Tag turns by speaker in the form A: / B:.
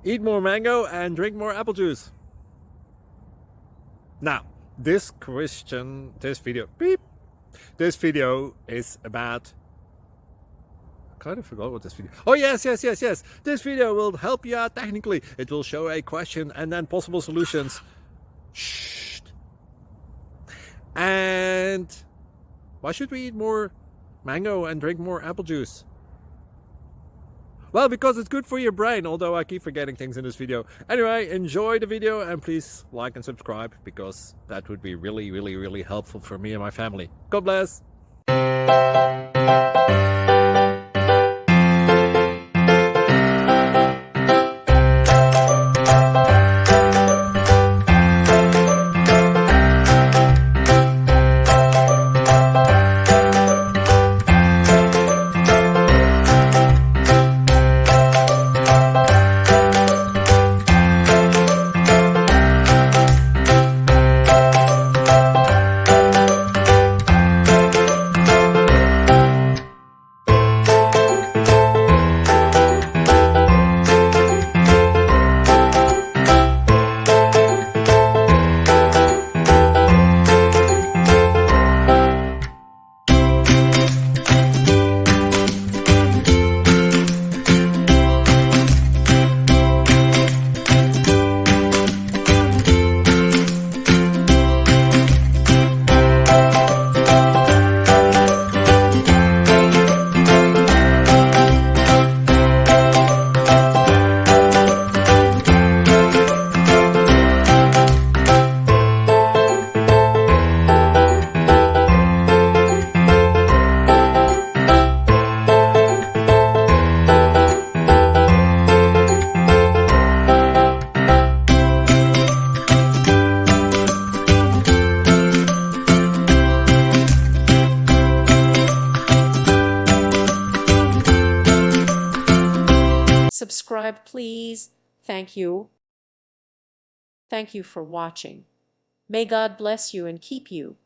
A: Eat more mango and drink more apple juice. Now, this video is about... I kind of forgot what this video... Oh, yes. This video will help you out technically. It will show a question and then possible solutions. Shh. And why should we eat more mango and drink more apple juice? Well, because it's good for your brain, although I keep forgetting things in this video. Anyway, enjoy the video and please like and subscribe, because that would be really helpful for me and my family. God bless!
B: Subscribe, please. Thank you. Thank you for watching. May God bless you and keep you.